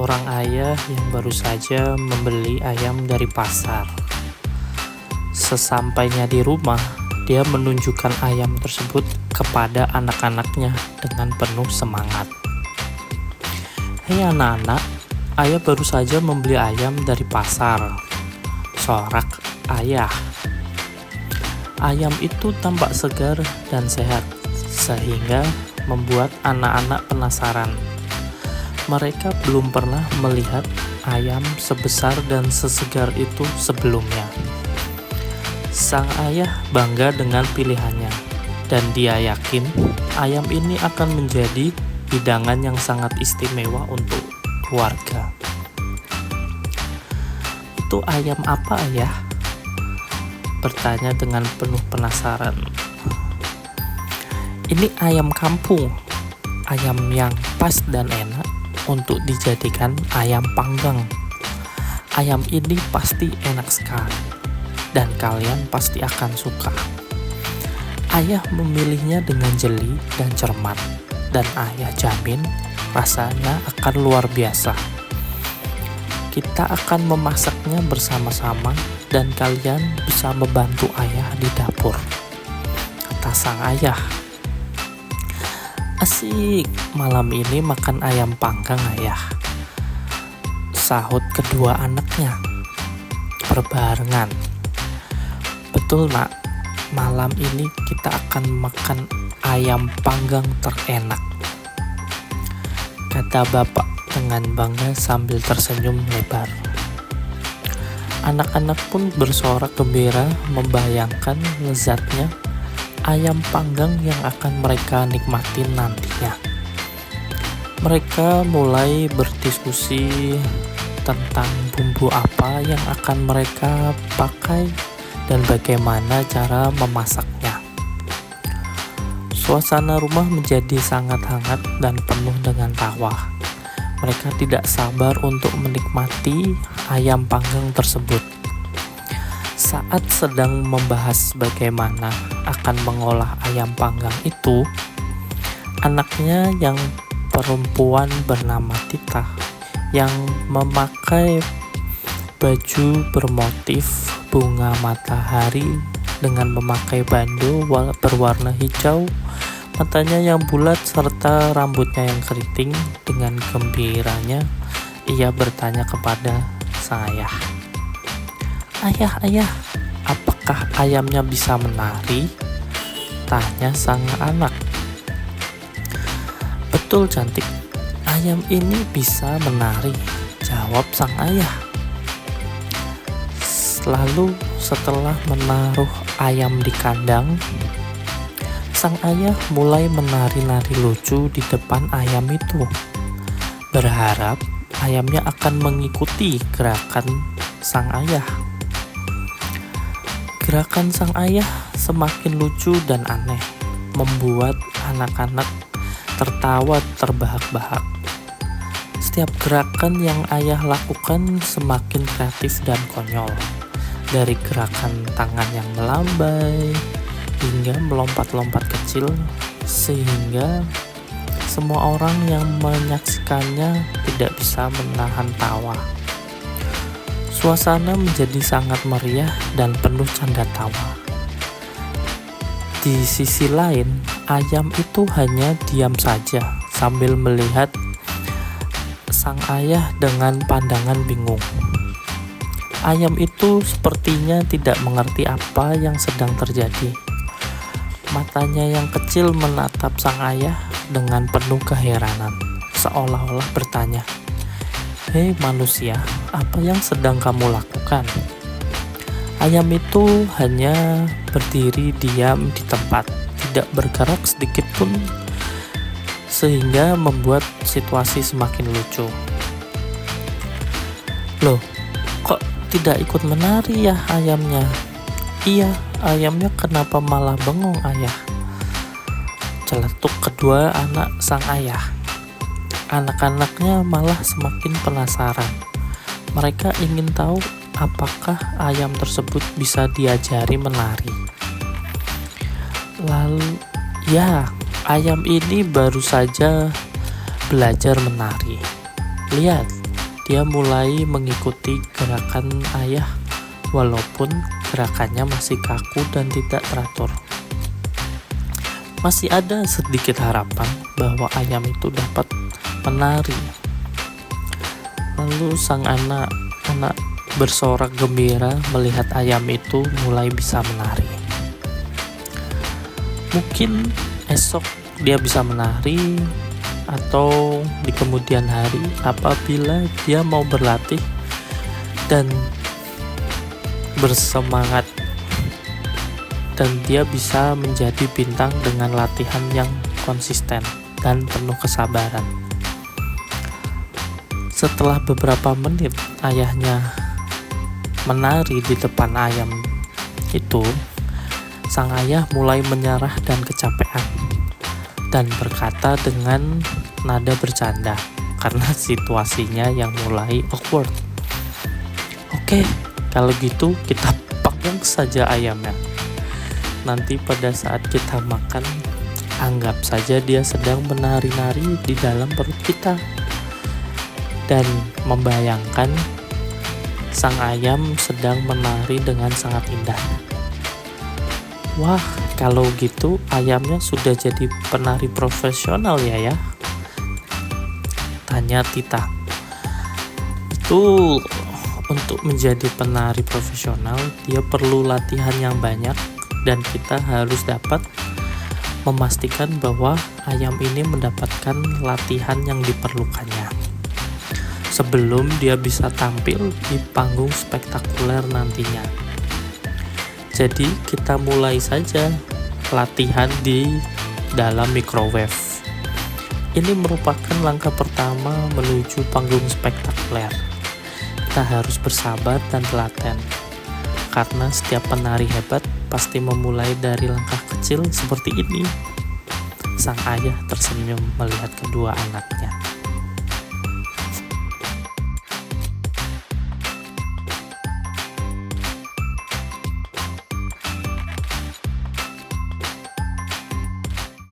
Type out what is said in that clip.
seorang ayah yang baru saja membeli ayam dari pasar. Sesampainya di rumah, dia menunjukkan ayam tersebut kepada anak-anaknya dengan penuh semangat. "Hei anak-anak, ayah baru saja membeli ayam dari pasar," sorak ayah. Ayam itu tampak segar dan sehat, sehingga membuat anak-anak penasaran. Mereka belum pernah melihat ayam sebesar dan sesegar itu sebelumnya. Sang ayah bangga dengan pilihannya, dan dia yakin ayam ini akan menjadi hidangan yang sangat istimewa untuk keluarga. "Itu ayam apa, ayah?" bertanya dengan penuh penasaran. "Ini ayam kampung, ayam yang pas dan enak untuk dijadikan ayam panggang. Ayam ini pasti enak sekali, dan kalian pasti akan suka." Ayah memilihnya dengan jeli dan cermat, dan ayah jamin rasanya akan luar biasa. "Kita akan memasaknya bersama-sama dan kalian bisa membantu ayah di dapur," kata sang ayah. "Asik, malam ini makan ayam panggang, ayah," sahut kedua anaknya berbarengan. "Betul nak, malam ini kita akan makan ayam panggang terenak," kata bapak dengan bangga sambil tersenyum lebar. Anak-anak pun bersorak gembira membayangkan lezatnya ayam panggang yang akan mereka nikmati nantinya. Mereka mulai berdiskusi tentang bumbu apa yang akan mereka pakai dan bagaimana cara memasaknya. Suasana rumah menjadi sangat hangat dan penuh dengan tawa. Mereka tidak sabar untuk menikmati ayam panggang tersebut. Saat sedang membahas bagaimana akan mengolah ayam panggang itu, anaknya yang perempuan bernama Tita, yang memakai baju bermotif bunga matahari dengan memakai bando berwarna hijau, matanya yang bulat serta rambutnya yang keriting, dengan gembiranya ia bertanya kepada sang ayah. Ayah, apakah ayamnya bisa menari?" tanya sang anak. "Betul cantik, ayam ini bisa menari," jawab sang ayah. Lalu setelah menaruh ayam di kandang, sang ayah mulai menari-nari lucu di depan ayam itu, berharap ayamnya akan mengikuti gerakan sang ayah. Gerakan sang ayah semakin lucu dan aneh, membuat anak-anak tertawa terbahak-bahak. Setiap gerakan yang ayah lakukan semakin kreatif dan konyol, dari gerakan tangan yang melambai hingga melompat-lompat kecil, sehingga semua orang yang menyaksikannya tidak bisa menahan tawa. Suasana menjadi sangat meriah dan penuh canda tawa. Di sisi lain, ayam itu hanya diam saja sambil melihat sang ayah dengan pandangan bingung. Ayam itu sepertinya tidak mengerti apa yang sedang terjadi. Matanya yang kecil menatap sang ayah dengan penuh keheranan, seolah-olah bertanya, "Hei manusia, apa yang sedang kamu lakukan?" Ayam itu hanya berdiri diam di tempat, tidak bergerak sedikit pun, sehingga membuat situasi semakin lucu. "Loh, kok tidak ikut menari ya ayamnya?" "Iya, ayamnya kenapa malah bengong, ayah?" celetuk kedua anak sang ayah. Anak-anaknya malah semakin penasaran. Mereka ingin tahu apakah ayam tersebut bisa diajari menari. Lalu, ya, ayam ini baru saja belajar menari. Lihat, dia mulai mengikuti gerakan ayah walaupun gerakannya masih kaku dan tidak teratur. Masih ada sedikit harapan bahwa ayam itu dapat menari. Lalu sang anak bersorak gembira melihat ayam itu mulai bisa menari. Mungkin esok dia bisa menari, atau di kemudian hari apabila dia mau berlatih dan bersemangat, dan dia bisa menjadi bintang dengan latihan yang konsisten dan penuh kesabaran. Setelah beberapa menit ayahnya menari di depan ayam itu, sang ayah mulai menyerah dan kecapean dan berkata dengan nada bercanda karena situasinya yang mulai awkward. Oke, kalau gitu kita pegang saja ayamnya. Nanti pada saat kita makan, anggap saja dia sedang menari-nari di dalam perut kita. Dan membayangkan sang ayam sedang menari dengan sangat indah. Wah, kalau gitu ayamnya sudah jadi penari profesional ya? Tanya Tita. Betul, untuk menjadi penari profesional dia perlu latihan yang banyak, dan kita harus dapat memastikan bahwa ayam ini mendapatkan latihan yang diperlukannya sebelum dia bisa tampil di panggung spektakuler nantinya. Jadi kita mulai saja latihan di dalam microwave. Ini merupakan langkah pertama menuju panggung spektakuler. Kita harus bersabar dan telaten, karena setiap penari hebat pasti memulai dari langkah kecil seperti ini. Sang ayah tersenyum melihat kedua anaknya.